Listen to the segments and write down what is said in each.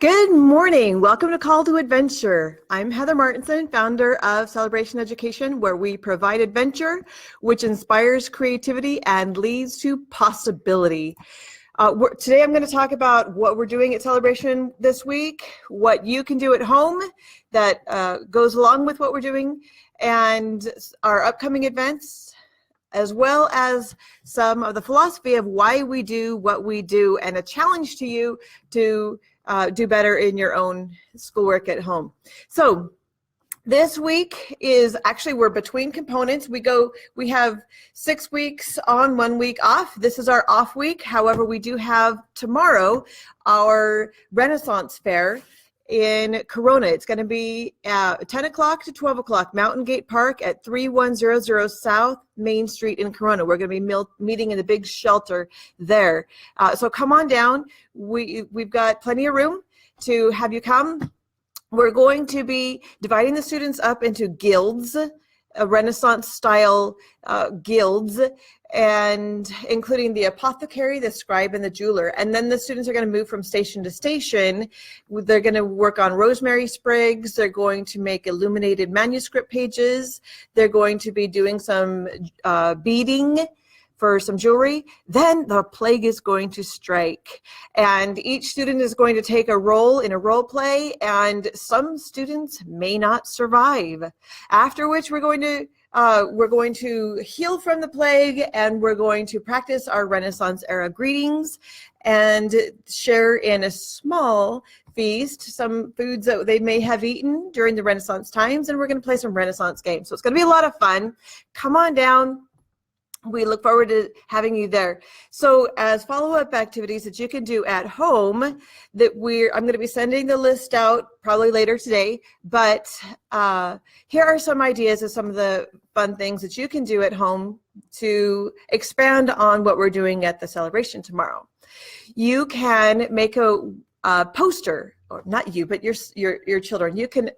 Good morning. Welcome to Call to Adventure. I'm Heather Martinson, founder of Celebration Education, where we provide adventure, which inspires creativity and leads to possibility. Today I'm going to talk about what we're doing at Celebration this week, what you can do at home that goes along with what we're doing, and our upcoming events, as well as some of the philosophy of why we do what we do, and a challenge to you to do better in your own schoolwork at home. So this week is actually, we're between components. We have 6 weeks on, 1 week off. This is our off week. However, we do have tomorrow our Renaissance Fair in Corona. It's going to be 10 o'clock to 12 o'clock, Mountain Gate Park at 3100 South Main Street in Corona. We're going to be meeting in the big shelter there. So come on down. We've got plenty of room to have you come. We're going to be dividing the students up into guilds, Renaissance style guilds, and including the apothecary, the scribe, and the jeweler. And then the students are going to move from station to station. They're going to work on rosemary sprigs. They're going to make illuminated manuscript pages. They're going to be doing some beading for some jewelry. Then the plague is going to strike, and each student is going to take a role in a role play, and some students may not survive. After which we're going to heal from the plague, and we're going to practice our Renaissance era greetings and share in a small feast some foods that they may have eaten during the Renaissance times, and we're going to play some Renaissance games. So it's going to be a lot of fun. Come on down. We look forward to having you there. So as follow-up activities that you can do at home, I'm going to be sending the list out probably later today, but here are some ideas of some of the fun things that you can do at home to expand on what we're doing at the celebration tomorrow. You can make a poster, or not you, but your children. You can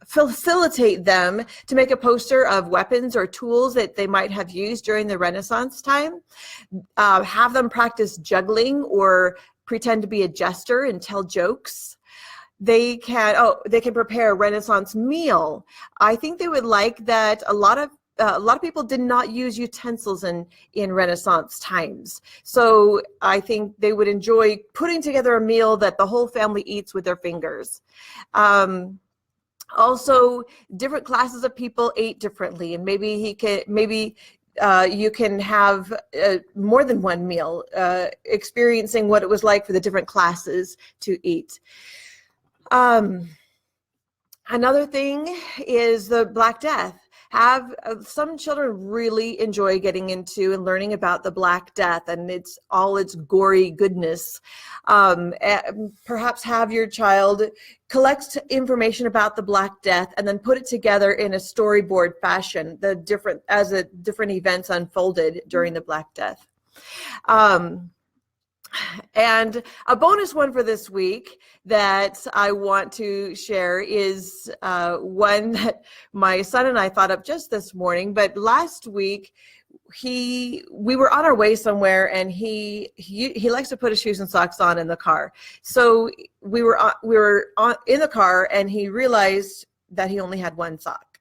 facilitate them to make a poster of weapons or tools that they might have used during the Renaissance time. Have them practice juggling or pretend to be a jester and tell jokes. They can prepare a Renaissance meal. I think they would like that. A lot of people did not use utensils in Renaissance times. So I think they would enjoy putting together a meal that the whole family eats with their fingers. Also, different classes of people ate differently, and maybe you can have more than one meal, experiencing what it was like for the different classes to eat. Another thing is the Black Death. Some children really enjoy getting into and learning about the Black Death and its gory goodness. Perhaps have your child collect information about the Black Death and then put it together in a storyboard fashion, as the different events unfolded during the Black Death. And a bonus one for this week that I want to share is one that my son and I thought up just this morning. But last week, we were on our way somewhere, and he likes to put his shoes and socks on in the car. So we were in the car, and he realized that he only had one sock.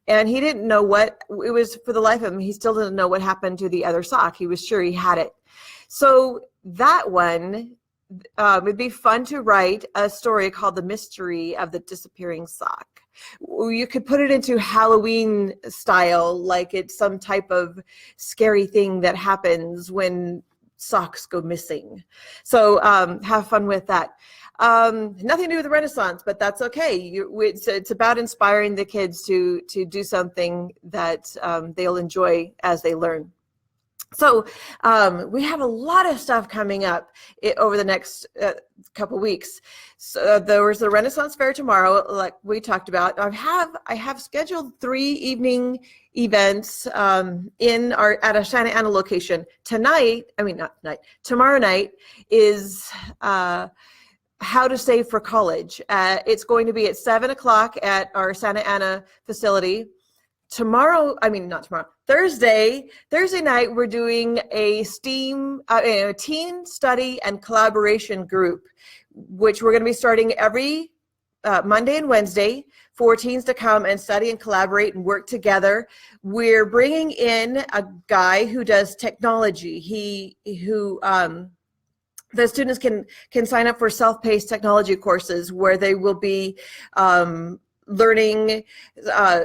And he didn't know what it was. For the life of him, he still didn't know what happened to the other sock. He was sure he had it. So that one, it'd be fun to write a story called The Mystery of the Disappearing Sock. You could put it into Halloween style, like it's some type of scary thing that happens when socks go missing. So have fun with that. Nothing to do with the Renaissance, but that's okay. It's about inspiring the kids to do something that they'll enjoy as they learn. So we have a lot of stuff coming up over the next couple weeks. So there was the Renaissance Fair tomorrow, like we talked about. I have scheduled 3 evening events at a Santa Ana location. Tomorrow night is how to save for college. It's going to be at 7 o'clock at our Santa Ana facility. Thursday night, we're doing a teen study and collaboration group. which we're going to be starting every Monday and Wednesday for teens to come and study and collaborate and work together. We're bringing in a guy who does technology. The students can sign up for self-paced technology courses where they will be learning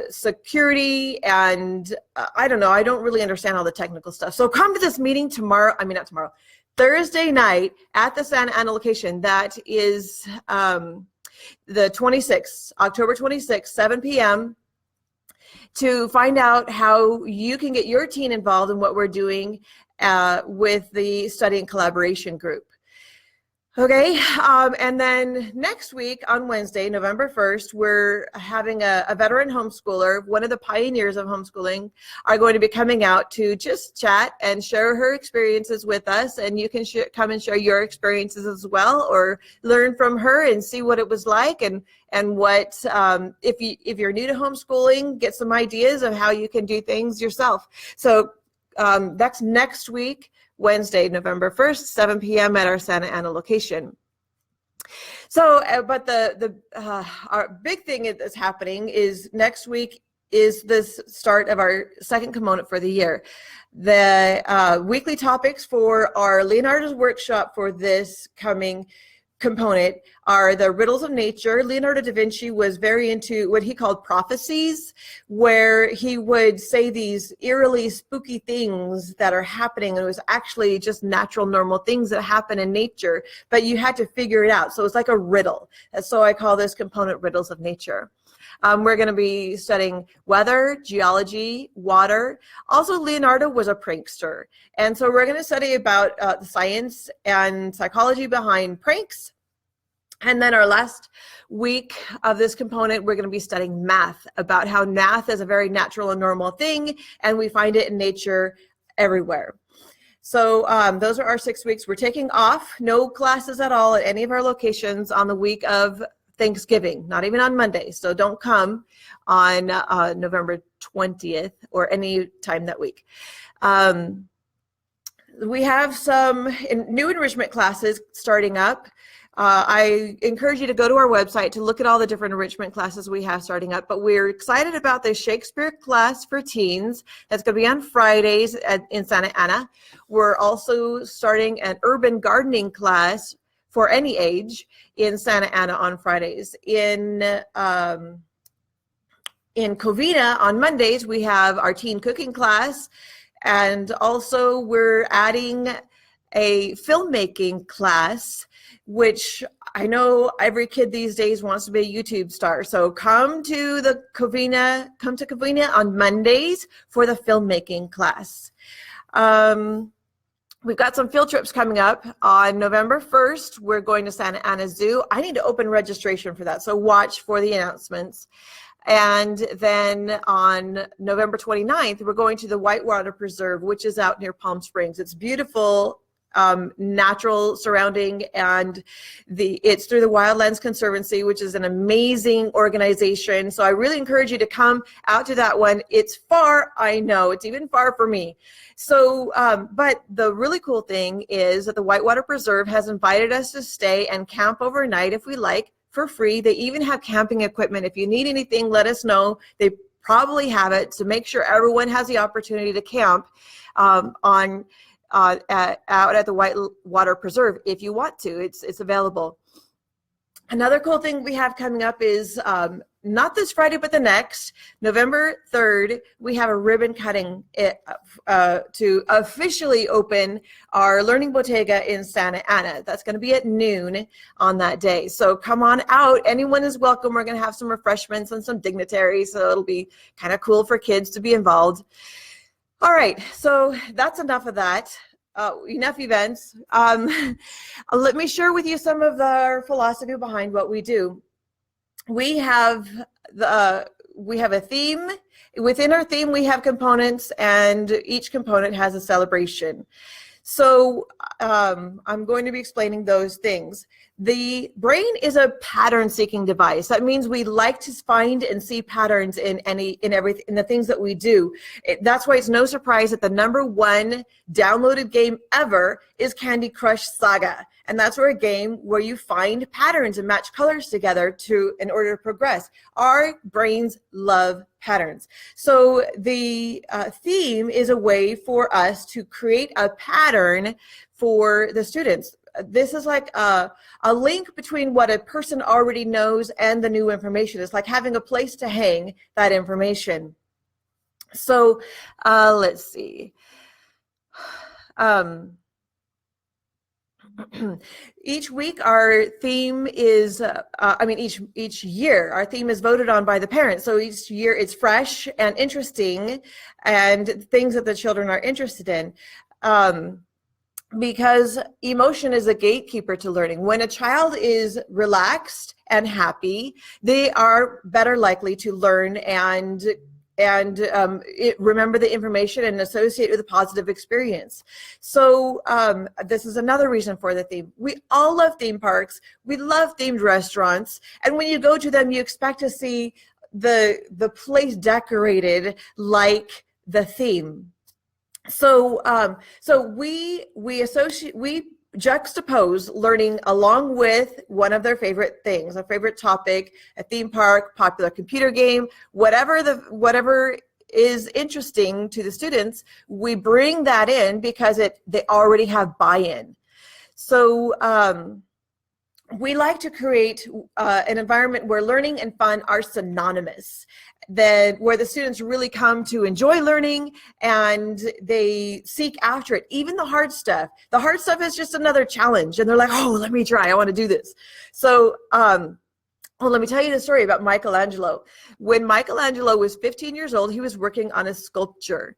security and I don't know, I don't really understand all the technical stuff. So come to this meeting tomorrow, not tomorrow, Thursday night at the Santa Ana location. That is the 26th, October 26th, 7 p.m. to find out how you can get your teen involved in what we're doing with the study and collaboration group. Okay, and then next week on Wednesday, November 1st, we're having a veteran homeschooler, one of the pioneers of homeschooling, are going to be coming out to just chat and share her experiences with us, and you can come and share your experiences as well, or learn from her and see what it was like, and what, if you're new to homeschooling, get some ideas of how you can do things yourself. So that's next week, Wednesday, November 1st, 7 p.m. at our Santa Ana location. So, but our big thing that's happening is next week is this start of our second component for the year. The weekly topics for our Leonardo's workshop for this coming component are the riddles of nature. Leonardo da Vinci was very into what he called prophecies, where he would say these eerily spooky things that are happening, and it was actually just natural, normal things that happen in nature, but you had to figure it out. So it's like a riddle. And so I call this component riddles of nature. We're going to be studying weather, geology, water. Also, Leonardo was a prankster. And so we're going to study about the science and psychology behind pranks. And then our last week of this component, we're going to be studying math, about how math is a very natural and normal thing, and we find it in nature everywhere. So those are our 6 weeks. We're taking off, no classes at all at any of our locations on the week of Thanksgiving, not even on Monday. So don't come on November 20th or any time that week. We have some new enrichment classes starting up. I encourage you to go to our website to look at all the different enrichment classes we have starting up, but we're excited about the Shakespeare class for teens. That's going to be on Fridays in Santa Ana. We're also starting an urban gardening class for any age in Santa Ana on Fridays. In Covina on Mondays, we have our teen cooking class, and also we're adding a filmmaking class, which I know every kid these days wants to be a YouTube star. So come to Covina on Mondays for the filmmaking class. We've got some field trips coming up. On November 1st, we're going to Santa Ana Zoo. I need to open registration for that, so watch for the announcements. And then on November 29th, we're going to the Whitewater Preserve, which is out near Palm Springs. It's beautiful, natural surrounding, and it's through the Wildlands Conservancy, which is an amazing organization. So I really encourage you to come out to that one. It's far, I know, it's even far for me. So, but the really cool thing is that the Whitewater Preserve has invited us to stay and camp overnight if we like, for free. They even have camping equipment. If you need anything, let us know. They probably have it, to make sure everyone has the opportunity to camp out at the Whitewater Preserve if you want to. It's available. Another cool thing we have coming up is not this Friday, but the next, November 3rd, we have a ribbon cutting to officially open our Learning Bottega in Santa Ana. That's going to be at noon on that day. So come on out. Anyone is welcome. We're going to have some refreshments and some dignitaries, so it'll be kind of cool for kids to be involved. All right, so that's enough of that. Enough events. Let me share with you some of our philosophy behind what we do. We have a theme. Within our theme, we have components, and each component has a celebration. So I'm going to be explaining those things. The brain is a pattern-seeking device. That means we like to find and see patterns in everything, in the things that we do. That's why it's no surprise that the #1 downloaded game ever is Candy Crush Saga. And that's a game where you find patterns and match colors together in order to progress. Our brains love patterns. So the theme is a way for us to create a pattern for the students. This is like a link between what a person already knows and the new information. It's like having a place to hang that information. So let's see. Each week our theme is, each year our theme is voted on by the parents. So each year it's fresh and interesting and things that the children are interested in. Because emotion is a gatekeeper to learning. When a child is relaxed and happy, they are better likely to learn and remember the information and associate with a positive experience. So this is another reason for the theme. We all love theme parks. We love themed restaurants. And when you go to them, you expect to see the place decorated like the theme. So we juxtapose learning along with one of their favorite things, a favorite topic, a theme park, popular computer game, whatever is interesting to the students. We bring that in because they already have buy-in. So we like to create an environment where learning and fun are synonymous, where the students really come to enjoy learning and they seek after it. Even the hard stuff. The hard stuff is just another challenge, and they're like, oh, let me try. I want to do this. So well, let me tell you the story about Michelangelo. When Michelangelo was 15 years old, he was working on a sculpture.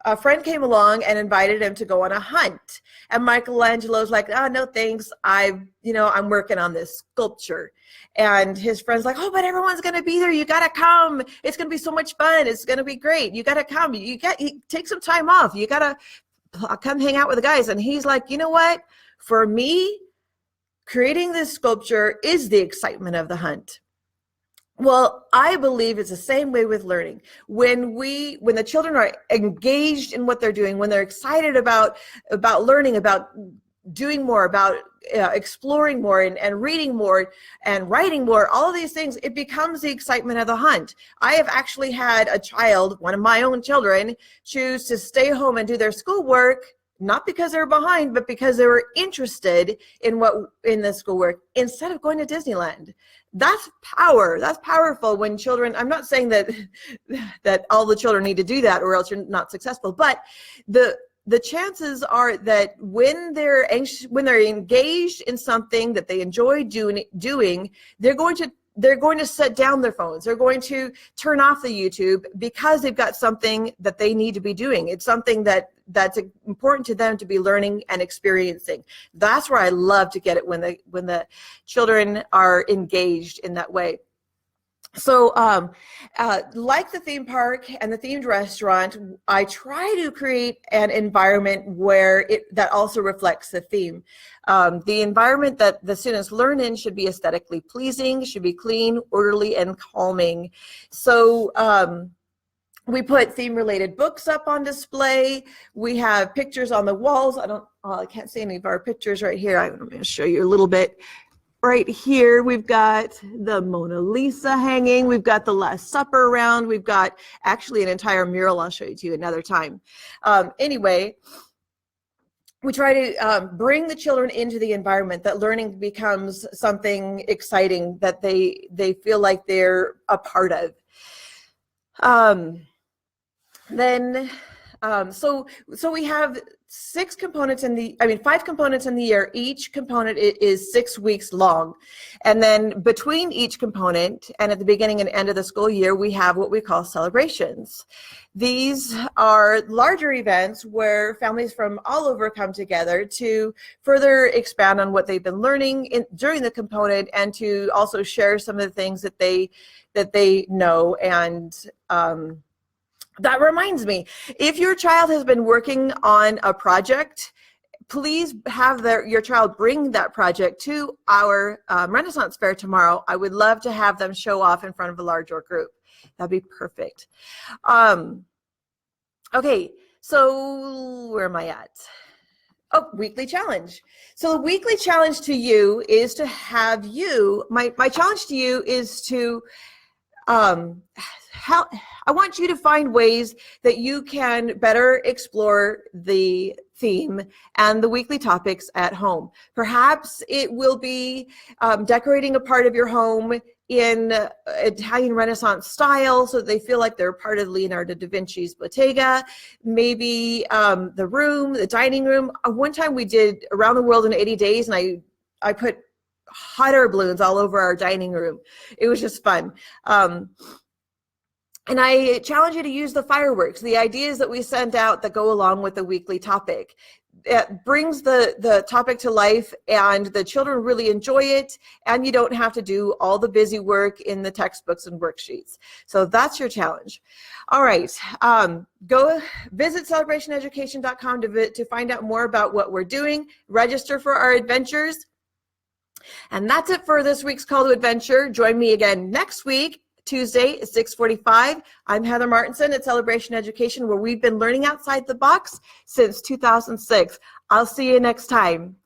A friend came along and invited him to go on a hunt. And Michelangelo's like, oh, no, thanks. I'm working on this sculpture. And his friend's like, oh, but everyone's going to be there. You got to come. It's going to be so much fun. It's going to be great. You got to come. You take some time off. You got to come hang out with the guys. And he's like, you know what? For me, creating this sculpture is the excitement of the hunt. Well, I believe it's the same way with learning. When the children are engaged in what they're doing, when they're excited about learning, about doing more, about exploring more and reading more and writing more, all of these things, it becomes the excitement of the hunt. I have actually had a child, one of my own children, choose to stay home and do their schoolwork, not because they were behind, but because they were interested in the schoolwork instead of going to Disneyland. That's power. That's powerful when children, I'm not saying that all the children need to do that or else you're not successful, but the chances are that when they're engaged in something that they enjoy doing, they're going to set down their phones. They're going to turn off the YouTube because they've got something that they need to be doing. It's something that's important to them to be learning and experiencing. That's where I love to get it when the children are engaged in that way. So like the theme park and the themed restaurant, I try to create an environment where that also reflects the theme. The environment that the students learn in should be aesthetically pleasing, should be clean, orderly, and calming. So we put theme-related books up on display. We have pictures on the walls. I can't see any of our pictures right here. I'm going to show you a little bit. Right here, we've got the Mona Lisa hanging. We've got the Last Supper around. We've got actually an entire mural. I'll show you to you another time. Anyway, we try to bring the children into the environment, that learning becomes something exciting that they feel like they're a part of. So we have 5 components in the year. Each component is 6 weeks long. And then between each component and at the beginning and end of the school year, we have what we call celebrations. These are larger events where families from all over come together to further expand on what they've been learning during the component and to also share some of the things that they know. And that reminds me, if your child has been working on a project please have your child bring that project to our Renaissance Fair tomorrow. I would love to have them show off in front of a larger group. That'd be perfect. Okay, so where am I at? Oh, weekly challenge. So the weekly challenge to you is to have you, my challenge to you is to, I want you to find ways that you can better explore the theme and the weekly topics at home. Perhaps it will be decorating a part of your home in Italian Renaissance style so that they feel like they're part of Leonardo da Vinci's Bottega. Maybe the room, the dining room. One time we did Around the World in 80 Days, and I put hot air balloons all over our dining room. It was just fun. And I challenge you to use the fireworks, the ideas that we sent out that go along with the weekly topic. It brings the topic to life, and the children really enjoy it, and you don't have to do all the busy work in the textbooks and worksheets. So that's your challenge. All right, go visit celebrationeducation.com to find out more about what we're doing, register for our adventures. And that's it for this week's Call to Adventure. Join me again next week, Tuesday at 6:45. I'm Heather Martinson at Celebration Education, where we've been learning outside the box since 2006. I'll see you next time.